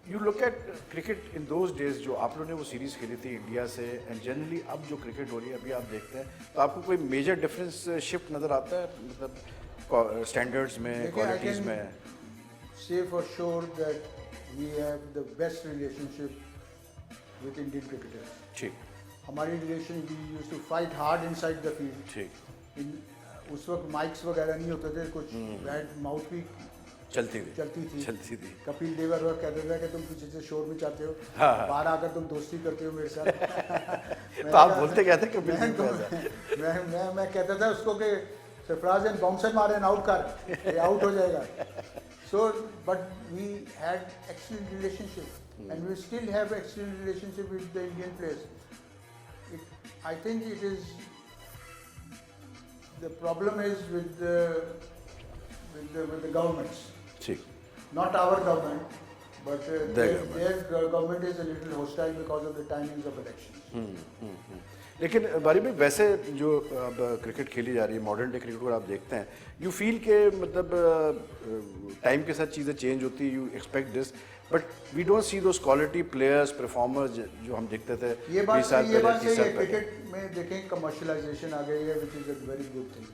[SPEAKER 1] you look eight cricket in those days जो आप लोगों ने वो सीरीज़ खेली थी इंडिया से एंड जनरली अब जो क्रिकेट हो रही है अभी आप देखते हैं तो आपको कोई मेजर डिफरेंस शिफ्ट नज़र आता है मतलब स्टैंडर्ड्स में क्वालिटीज़ में
[SPEAKER 2] Say for sure that we have the best relationship with Indian cricketers.
[SPEAKER 1] ठीक
[SPEAKER 2] हमारी relation we use to fight hard inside the field
[SPEAKER 1] ठीक
[SPEAKER 2] उस वक्त माइक्स वगैरह नहीं होते थे कुछ बैड माउथ भी
[SPEAKER 1] चलती
[SPEAKER 2] चलती
[SPEAKER 1] थी
[SPEAKER 2] कपिल देव और कहते थे कि तुम पीछे से शोर में चाहते हो
[SPEAKER 1] हाँ।
[SPEAKER 2] बाहर आकर तुम दोस्ती करते हो मेरे साथ
[SPEAKER 1] तो आप बोलते क्या थे कपिल देव को ऐसा?
[SPEAKER 2] मैं कहता था उसको कि सरफराज एंड बाउंसर मारे आउट कर ये आउट हो जाएगा so but we had excellent relationship and we still have excellent relationship with the Indian players I think it is the problem is with the governments.
[SPEAKER 1] ठीक
[SPEAKER 2] Not our government, but
[SPEAKER 1] Their
[SPEAKER 2] their government is a little hostile because of the timings of elections.
[SPEAKER 1] लेकिन बारी में वैसे जो अब cricket खेली जा रही है मॉडर्न डे क्रिकेट को आप देखते हैं यू फील के मतलब टाइम के साथ चीज़ें चेंज होती है you expect this but we don't see those quality players performers जो हम देखते थे
[SPEAKER 2] ये
[SPEAKER 1] 20 साल
[SPEAKER 2] बात
[SPEAKER 1] पहले 30
[SPEAKER 2] सही
[SPEAKER 1] साल
[SPEAKER 2] है
[SPEAKER 1] पहले
[SPEAKER 2] क्रिकेट में देखें कमर्शलाइजेशन आ गई है which is a very good thing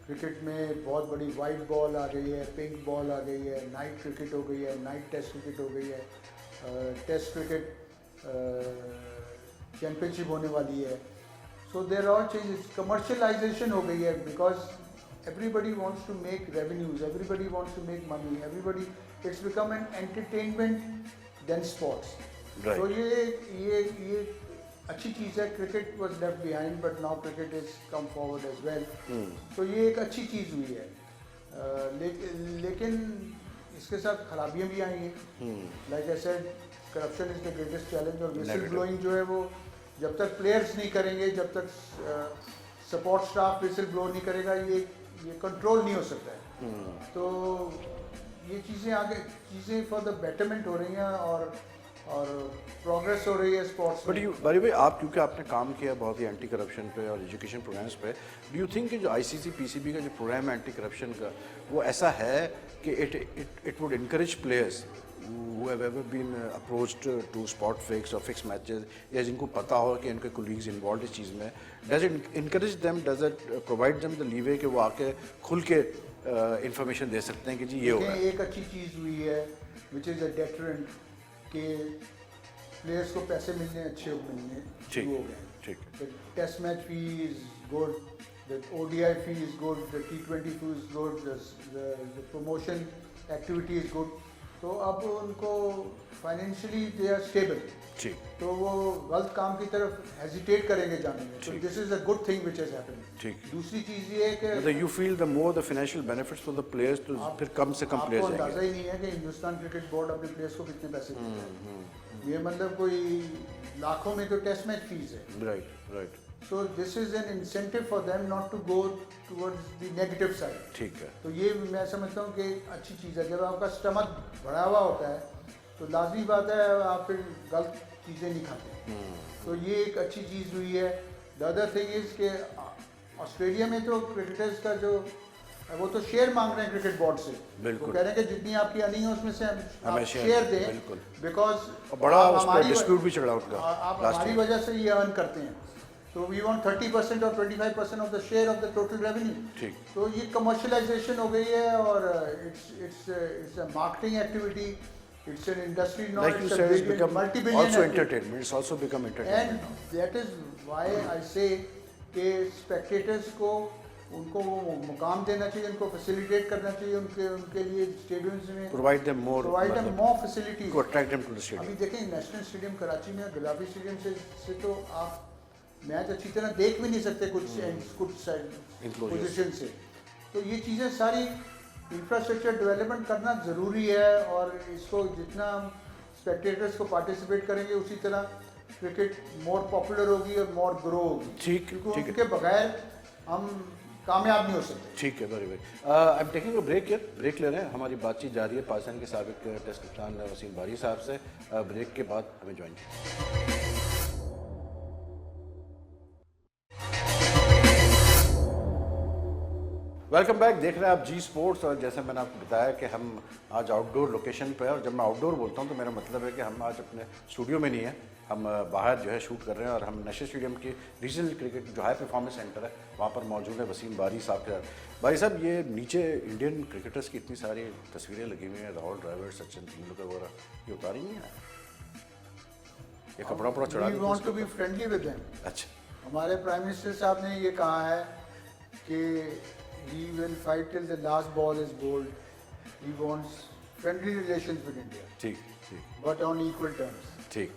[SPEAKER 2] cricket में बहुत बड़ी वाइट बॉल आ गई है पिंक बॉल आ गई है नाइट क्रिकेट हो गई है नाइट टेस्ट क्रिकेट हो गई है टेस्ट क्रिकेट चैम्पियनशिप होने वाली है सो देर आर चेंजेस कमर्शलाइजेशन हो गई है because everybody wants to make revenues, everybody wants to make money, everybody, it's become an entertainment than sports.
[SPEAKER 1] Right.
[SPEAKER 2] So ये अच्छी चीज़ है cricket was left behind but now cricket is come forward as well तो ये एक अच्छी चीज़ हुई है लेकिन इसके साथ खराबियाँ भी आई हैं like I said corruption is the greatest challenge और विसल ब्लोइंग जो है वो जब तक प्लेयर्स नहीं करेंगे जब तक सपोर्ट स्टाफ विसल ब्लो नहीं करेगा ये कंट्रोल नहीं हो सकता है तो ये चीज़ें फॉर द बेटरमेंट हो रही हैं और प्रोग्रेस हो रही है स्पोर्ट्स
[SPEAKER 1] बट यू बारी भाई आप क्योंकि आपने काम किया बहुत ही एंटी करप्शन पे और एजुकेशन प्रोग्राम्स पे डू यू थिंक कि जो आईसीसी पीसीबी का जो प्रोग्राम है एंटी करप्शन का वो ऐसा है कि it would encourage players who have ever been approached to spot fix or fix matches या जिनको पता हो कि इनके colleagues involved इस चीज़ में does it encourage them does it provide them the leeway कि वो आके खुल के information दे सकते हैं कि जी ये हो रहा है
[SPEAKER 2] एक अच्छी चीज़ हुई है which is a deterrent कि प्लेयर्स को पैसे मिलने अच्छे मिलने शुरू हो गए
[SPEAKER 1] ठीक
[SPEAKER 2] the test match fee is good the ODI fee is good the T20 fee is good the promotion activity is good तो अब उनको फाइनेंशियली दे आर स्टेबल
[SPEAKER 1] ठीक
[SPEAKER 2] तो वो गलत काम की तरफ हेजिटेट करेंगे जाने में तो this is a good thing which has happened
[SPEAKER 1] ठीक
[SPEAKER 2] दूसरी चीज़ ये है कि
[SPEAKER 1] मतलब you feel the more the financial benefits for the players तो फिर कम से कम प्लेयर्स
[SPEAKER 2] आपको अंदाजा ही नहीं है कि हिंदुस्तान क्रिकेट बोर्ड अपने प्लेयर्स को कितने पैसे देता है ये मतलब कोई लाखों में तो टेस्ट मैच फीस है
[SPEAKER 1] right
[SPEAKER 2] so this is an incentive for them not to go towards the negative side
[SPEAKER 1] ठीक है
[SPEAKER 2] तो ये मैं समझता हूँ कि अच्छी चीज़ है जब आपका स्टमक बढ़ा हुआ होता है तो लाजमी बात है आप फिर गलत चीज़ें नहीं खाते तो ये एक अच्छी चीज़ हुई है द अदर थिंग इज़ कि ऑस्ट्रेलिया में तो क्रिकेटर्स का जो वो तो शेयर मांग रहे हैं क्रिकेट बोर्ड से
[SPEAKER 1] बिल्कुल
[SPEAKER 2] वो कह रहे हैं कि जितनी आपकी अर्निंग है उसमें से
[SPEAKER 1] हमें
[SPEAKER 2] आप शेयर दें
[SPEAKER 1] बिल्कुल
[SPEAKER 2] बिकॉज
[SPEAKER 1] बड़ा उस पर डिस्प्यूट भी चल रहा उनका
[SPEAKER 2] आप हमारी वजह से ये अर्न करते हैं तो वी वांट 30% और 25% of the share of the total revenue
[SPEAKER 1] ठीक
[SPEAKER 2] तो ये कमर्शलाइजेशन हो गई है और it's a marketing activity it's an industry not
[SPEAKER 1] like you said it's become also entertainment it's also become entertainment
[SPEAKER 2] and that is why I से कि spectators को उनको वो मुकाम देना चाहिए, उनको फैसिलिटेट करना चाहिए, उनके लिए स्टेडियम्स में
[SPEAKER 1] provide them more
[SPEAKER 2] facilities
[SPEAKER 1] to attract them to the
[SPEAKER 2] अभी
[SPEAKER 1] स्टेडियम।
[SPEAKER 2] देखें नेशनल स्टेडियम कराची में, गुलाबी स्टेडियम से तो आप मैच अच्छी तरह देख भी नहीं सकते कुछ पोजीशन से। तो ये चीज़ें सारी इंफ्रास्ट्रक्चर डेवलपमेंट करना ज़रूरी है, और इसको जितना स्पेक्टेटर्स को पार्टिसिपेट करेंगे उसी तरह क्रिकेट मोर पॉपुलर होगी और मोर ग्रो होगी।
[SPEAKER 1] ठीक
[SPEAKER 2] क्योंकि
[SPEAKER 1] है
[SPEAKER 2] उनके बगैर हम कामयाब नहीं हो सकते।
[SPEAKER 1] ठीक है, very very. I am taking a break here, break ले रहे हैं। हमारी बातचीत जारी है पाकिस्तान के साबिक टेस्ट कप्तान वसीम बारी साहब से। ब्रेक के बाद हमें ज्वाइन कीजिए। वेलकम बैक, देख रहे हैं आप जी स्पोर्ट्स। और जैसे मैंने आपको बताया कि हम आज आउटडोर लोकेशन पे हैं, और जब मैं आउटडोर बोलता हूँ तो मेरा मतलब है कि हम आज अपने स्टूडियो में नहीं हैं, हम बाहर जो है शूट कर रहे हैं। और हम नेशनल स्टेडियम के रीजनल क्रिकेट जो हाई परफॉर्मेंस सेंटर है वहाँ पर मौजूद है वसीम बारी साहब के साथ। बारी साहब, ये नीचे इंडियन क्रिकेटर्स की इतनी सारी तस्वीरें लगी हुई हैं, राहुल द्रविड़, सचिन तेंदुलकर वगैरह, ये उतारी नहीं है? ये कपड़ा पूरा चढ़ा
[SPEAKER 2] We want to be friendly with them।
[SPEAKER 1] अच्छा,
[SPEAKER 2] हमारे प्राइम मिनिस्टर साहब ने ये कहा है कि he will fight till the last ball is bowled। He wants friendly relations with India,
[SPEAKER 1] ठीक ठीक
[SPEAKER 2] but on equal terms।
[SPEAKER 1] ठीक,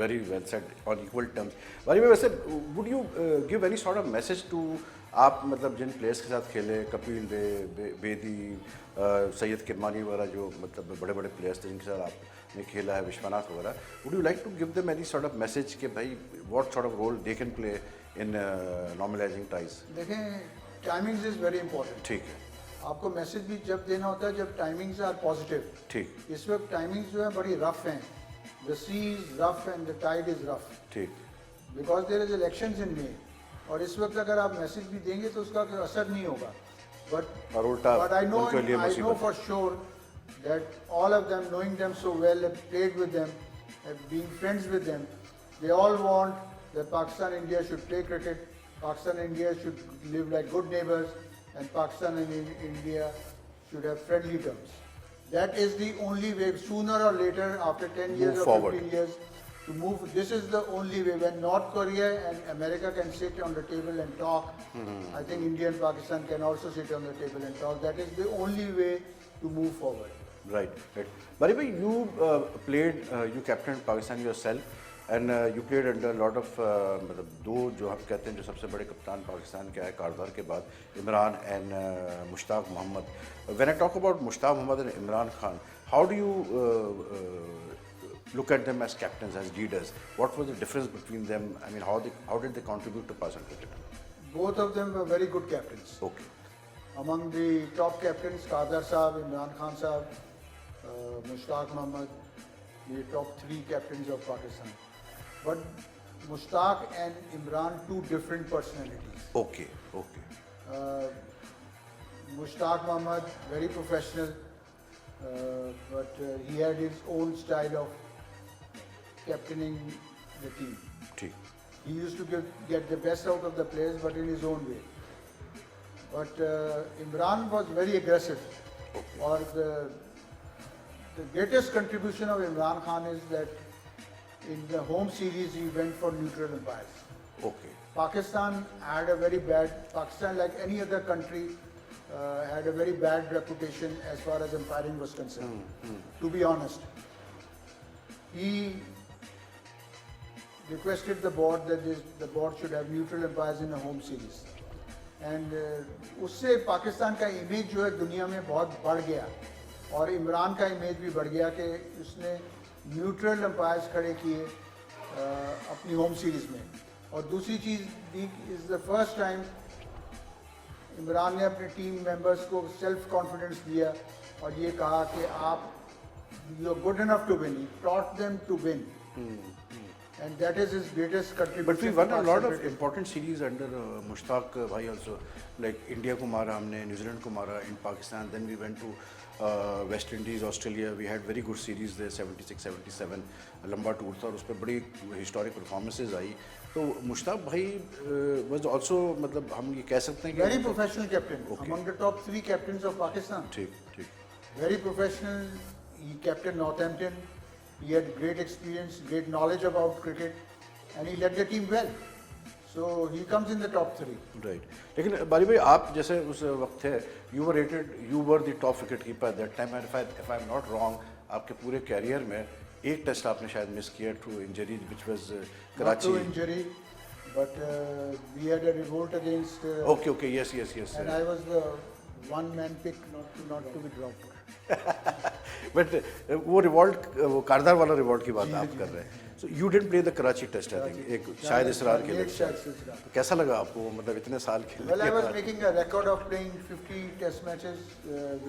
[SPEAKER 1] very well said, on equal terms. Bari में वैसे would you give any sort of message to, आप मतलब जिन players के साथ खेले, कपिल देव, बेदी, सैयद किरमानी वगैरह, जो मतलब बड़े बड़े प्लेयर्स थे जिनके साथ आपने खेला है, विश्वनाथ वगैरह, would you like to give them any sort of message कि भाई what sort of role they can play in normalising ties?
[SPEAKER 2] देखें, टाइमिंग्स इज़ वेरी इंपॉर्टेंट।
[SPEAKER 1] ठीक है,
[SPEAKER 2] आपको मैसेज भी जब देना होता है जब टाइमिंग्स आर पॉजिटिव।
[SPEAKER 1] ठीक
[SPEAKER 2] इस वक्त टाइमिंग्स जो है बड़ी रफ हैं। The sea is rough and the tide is rough,
[SPEAKER 1] ठीक,
[SPEAKER 2] because there is elections in May. और इस वक्त अगर आप मैसेज भी देंगे तो उसका कोई असर नहीं होगा।
[SPEAKER 1] और उल्टा
[SPEAKER 2] But I know
[SPEAKER 1] उनके लिए
[SPEAKER 2] I know
[SPEAKER 1] मुसीबत।
[SPEAKER 2] for sure that all of them, knowing them so well, have played with them, have been friends with them, they all want that Pakistan and India should play cricket. Pakistan and India should live like good neighbors, and Pakistan and India should have friendly terms. That is the only way. Sooner or later, after 10 years
[SPEAKER 1] Move
[SPEAKER 2] or
[SPEAKER 1] forward.
[SPEAKER 2] 15 years, to move. This is the only way. When North Korea and America can sit on the table and talk, I think India and Pakistan can also sit on the table and talk. That is the only way to move forward.
[SPEAKER 1] Right, right. Bari bhai, you played, you captained Pakistan yourself, and you played under a lot of मतलब दो जो हम कहते हैं जो सबसे बड़े कप्तान पाकिस्तान के आए कारदार के बाद, Imran and Mushtaq Mohammad. When I talk about Mushtaq Mohammed and Imran Khan, how do you look at them as captains, as leaders? What was the difference between them? I mean, how did they contribute to Pakistan cricket?
[SPEAKER 2] Both of them were very good captains.
[SPEAKER 1] Okay.
[SPEAKER 2] Among the top captains, Qadar Saab, Imran Khan Saab, Mushtaq Mohammed, the top 3 captains of Pakistan. But Mushtaq and Imran, two different personalities.
[SPEAKER 1] Okay, okay.
[SPEAKER 2] Mushtaq Mohammed, very professional, but he had his own style of captaining the team.
[SPEAKER 1] ठीक,
[SPEAKER 2] He used to get the best out of the players, but in his own way. But Imran was very aggressive. Or the greatest contribution of Imran Khan is that in the home series he went for neutral umpires.
[SPEAKER 1] okay.
[SPEAKER 2] Pakistan had a very bad, Pakistan like any other country had a very bad reputation as far as umpiring was concerned. To be honest, he requested the board that the board should have neutral umpires in a home series. And उससे पाकिस्तान का image जो है दुनिया में बहुत बढ़ गया, और इमरान का इमेज भी बढ़ गया कि उसने न्यूट्रल अंपायर्स खड़े किए अपनी होम सीरीज़ में। और दूसरी चीज़ is the first time Imran ने अपने टीम मेंबर्स को सेल्फ कॉन्फिडेंस दिया और ये कहा कि आप you are good enough to win, he taught them to win, and that is his greatest contribution.
[SPEAKER 1] But we won a lot of important series under Mushtaq bhai also, like India को मारा हमने, New Zealand को मारा in Pakistan, then we went to West Indies, Australia, we had very good series there, 76, 77, लंबा tour था और उस पर बड़ी historic performances आई। तो मुश्ताक भाई was also मतलब हम ये कह सकते हैं कि
[SPEAKER 2] very professional captain, among the top 3 captains of Pakistan.
[SPEAKER 1] ठीक ठीक,
[SPEAKER 2] Very professional, he captained Northampton. He had great experience, great knowledge about cricket, and he led the team well. So So he comes in the top 3.
[SPEAKER 1] Right लेकिन बारी भाई आप जैसे उस वक्त थे you were rated you were the top wicket keeper that time and if I am not wrong आपके पूरे career में एक टेस्ट आपने शायद मिस किया through injury which was
[SPEAKER 2] Not
[SPEAKER 1] Karachi
[SPEAKER 2] through injury, but we had a revolt against.
[SPEAKER 1] Okay yes
[SPEAKER 2] And I was the one-man pick not to be dropped.
[SPEAKER 1] But वो revolt वो कारदार वाला रिवॉल्ट की बात आप कर रहे हैं so you didn't play the Karachi test I think एक शायद इसरार के लिए तो कैसा लगा आपको मतलब इतने साल खेलने
[SPEAKER 2] Well, I
[SPEAKER 1] के
[SPEAKER 2] was
[SPEAKER 1] बाद
[SPEAKER 2] making a record of playing 50 test matches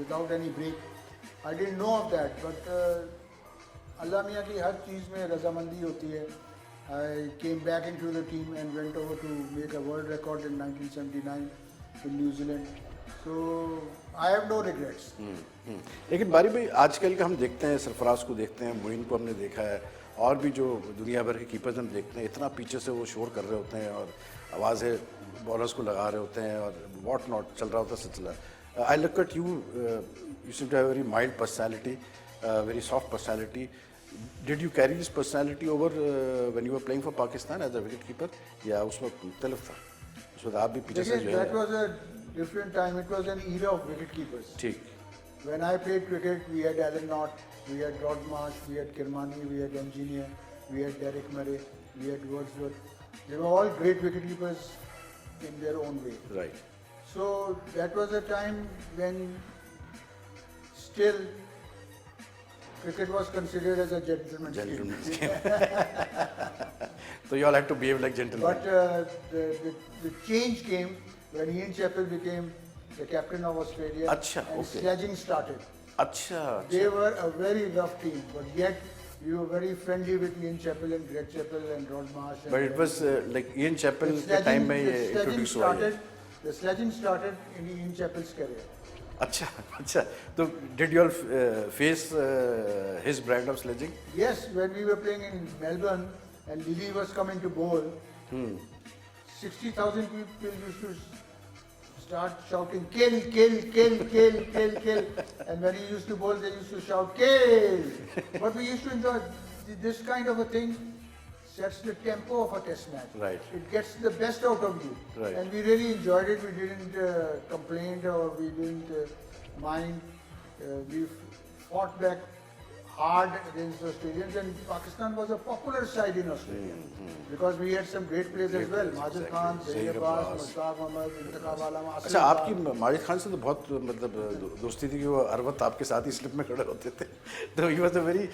[SPEAKER 2] without any break. I didn't know of that, but अल्लाह मियाँ की हर चीज़ में रजामंदी होती है. I came back into the team and went over to make a world record in 1979 in New Zealand. So I have no regrets.
[SPEAKER 1] लेकिन बारी भाई आजकल का हम देखते हैं सरफराज को देखते हैं मोइन को हमने देखा है और भी जो दुनिया भर के कीपर्स हम देखते हैं इतना पीछे से वो शोर कर रहे होते हैं और आवाज़ें बॉलर्स को लगा रहे होते हैं और वॉट नॉट चल रहा होता है सिलसिला I look at you seem to have very mild personality very soft personality did you carry this personality over when you were playing for Pakistan as a wicket keeper या उस वक्त मुख्तलिफ था उस वक्त आप भी पीछे से जो
[SPEAKER 2] That
[SPEAKER 1] है
[SPEAKER 2] was a different time. It was an era of wicket keepers.
[SPEAKER 1] ठीक
[SPEAKER 2] When I played cricket, we had Alan Knott, we had Rod Marsh, we had Kirmani, we had Engineer, we had Derek Murray, we had Wordsworth. They were all great wicketkeepers in their own way.
[SPEAKER 1] Right
[SPEAKER 2] So that was a time when still cricket was considered as a gentleman's game.
[SPEAKER 1] gentleman's game. So you all had to behave like gentlemen.
[SPEAKER 2] But the change came when Ian Chappell became the captain of Australia
[SPEAKER 1] Achha,
[SPEAKER 2] and
[SPEAKER 1] okay.
[SPEAKER 2] sledging started.
[SPEAKER 1] अच्छा
[SPEAKER 2] They were a very rough team, but yet we were very friendly with Ian Chappell and Greg Chappell and Rod Marsh. And
[SPEAKER 1] but it was like Ian Chappell
[SPEAKER 2] the
[SPEAKER 1] के time
[SPEAKER 2] sledging,
[SPEAKER 1] में ये
[SPEAKER 2] the sledging
[SPEAKER 1] introduce हुआ है
[SPEAKER 2] started. The sledging started in Ian Chappell's career.
[SPEAKER 1] अच्छा अच्छा तो did you all face his brand of sledging
[SPEAKER 2] Yes, when we were playing in Melbourne and Lily was coming to bowl, 60,000 people used to start shouting, kill, kill, kill, kill, kill, kill. And when he used to bowl, they used to shout, kill. But we used to enjoy this kind of a thing. Sets the tempo of a test match.
[SPEAKER 1] Right.
[SPEAKER 2] It gets the best out of you.
[SPEAKER 1] Right.
[SPEAKER 2] And we really enjoyed it. We didn't complain or we didn't mind. We fought back hard against the Australians, and Pakistan was a popular side in Australia because we had some great players as well. Majid Khan, Zaid Abbas, Mushtaq Ahmed, Intaqab Alam, Asif
[SPEAKER 1] अच्छा
[SPEAKER 2] Khan.
[SPEAKER 1] आपकी माजिद खान से तो बहुत मतलब दोस्ती थी कि वो हर वक्त आपके साथ ही स्लिप में खड़े होते थे तो ही वाज अ वेरी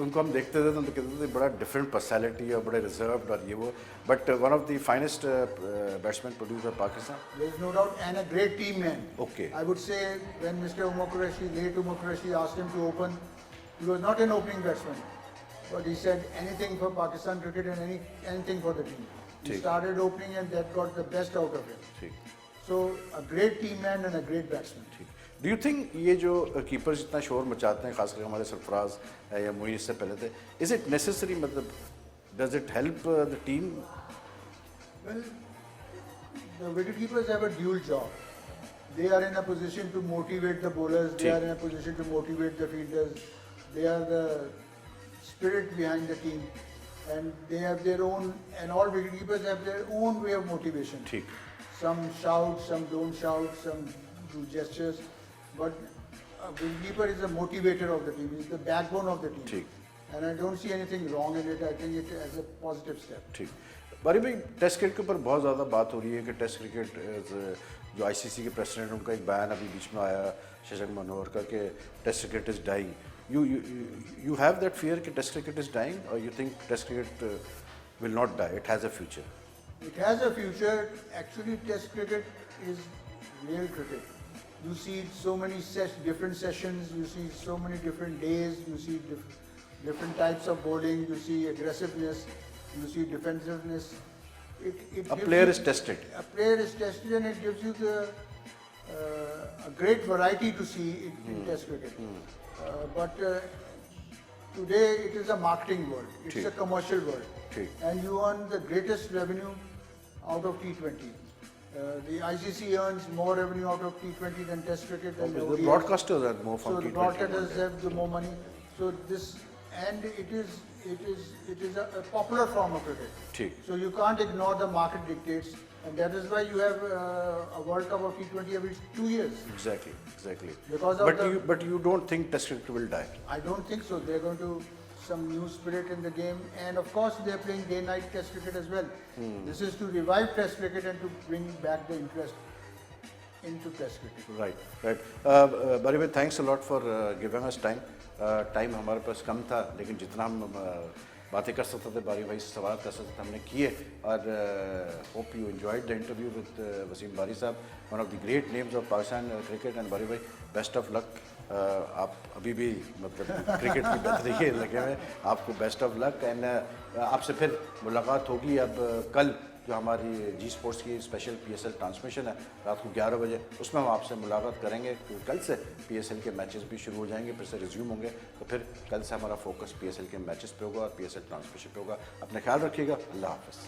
[SPEAKER 1] उनको हम देखते थे तो कहते थे बड़ा डिफरेंट पर्सनैलिटी और बड़े रिजर्व्ड और ये वो but one of the finest batsman produce by Pakistan
[SPEAKER 2] There is no doubt, and a great team man.
[SPEAKER 1] Okay.
[SPEAKER 2] I would say when Mr. Umar Qureshi, late Umar Qureshi, asked him to open, he was not an opening batsman, but he said anything for Pakistan cricket and anything for the team. He
[SPEAKER 1] ठीक.
[SPEAKER 2] started opening and that got the best out of him.
[SPEAKER 1] ठीक
[SPEAKER 2] So a great team man and a great batsman.
[SPEAKER 1] Do you think ये जो keepers इतना शोर मचाते हैं खासकर हमारे सरफराज या मोइन इससे पहले थे इज इट नेसेसरी मतलब does it help the team
[SPEAKER 2] Well, the wicketkeepers have a dual job. They are in a position to motivate the bowlers. They
[SPEAKER 1] ठीक.
[SPEAKER 2] are in a position to motivate the fielders. They are the spirit behind the team, and they have their own. And all wicketkeepers have their own way of motivation.
[SPEAKER 1] ठीक
[SPEAKER 2] Some shout, some don't shout, some do gestures. But a wicketkeeper is the motivator of the team. He's the backbone of the team.
[SPEAKER 1] ठीक.
[SPEAKER 2] And I don't see anything wrong in it. I think it as a positive step.
[SPEAKER 1] ठीक बारी भाई test cricket के ऊपर बहुत ज़्यादा बात हो रही है कि टेस्ट क्रिकेट जो आईसीसी के प्रेसिडेंट उनका एक बयान अभी बीच में आया शशांक मनोहर का कि test cricket is dying you have that fear कि टेस्ट क्रिकेट इज़ डाइंग और you think test cricket will not die, it has a future?
[SPEAKER 2] It has a future. Actually, Test cricket is real cricket. You see so many different sessions. You see so many different days. You see different types of bowling. You see aggressiveness. You see defensiveness. It
[SPEAKER 1] A
[SPEAKER 2] gives
[SPEAKER 1] player
[SPEAKER 2] you-
[SPEAKER 1] is tested.
[SPEAKER 2] A player is tested, and it gives you the a great variety to see in Test cricket. But today it is a marketing world. It's
[SPEAKER 1] ठीक.
[SPEAKER 2] a commercial world.
[SPEAKER 1] ठीक.
[SPEAKER 2] And you earn the greatest revenue out of T20. The ICC earns more revenue out of T20 than Test cricket and
[SPEAKER 1] The
[SPEAKER 2] ODIs.
[SPEAKER 1] broadcasters are more
[SPEAKER 2] So
[SPEAKER 1] from
[SPEAKER 2] the
[SPEAKER 1] T20.
[SPEAKER 2] broadcasters have the more money. So this, and it is a popular form of cricket.
[SPEAKER 1] ठीक.
[SPEAKER 2] So you can't ignore the market dictates, and that is why you have a World Cup or T20 every 2 years.
[SPEAKER 1] Exactly.
[SPEAKER 2] Because of
[SPEAKER 1] But you don't think Test cricket will die?
[SPEAKER 2] I don't think so. They're going to some new spirit in the game, and of course they're playing day-night Test cricket as well. This is to revive Test cricket and to bring back the interest into Test cricket.
[SPEAKER 1] Right. Bari bhai, thanks a lot for giving us time. Time हमारे पास कम था, लेकिन जितना हम बातें कर सकते थे बारी भाई से सवाल कर सकते थे हमने किए, और hope you enjoyed the interview with Wasim Bari sahab, one of the great names of Pakistan cricket. And Bari भाई, बेस्ट ऑफ लक. आप अभी भी मतलब क्रिकेट की बेहतरी लगे हुए, आपको बेस्ट ऑफ लक. एंड आपसे फिर मुलाकात होगी अब कल, जो हमारी जी स्पोर्ट्स की स्पेशल PSL ट्रांसमिशन है रात को 11 बजे, उसमें हम आपसे मुलाकात करेंगे, क्योंकि कल से PSL के मैचेस भी शुरू हो जाएंगे, फिर से रिज्यूम होंगे. तो फिर कल से हमारा फोकस PSL के मैचेस पे होगा और PSL ट्रांसमिशन पे होगा. अपना ख्याल रखिएगा. अल्लाह हाफ़िज़.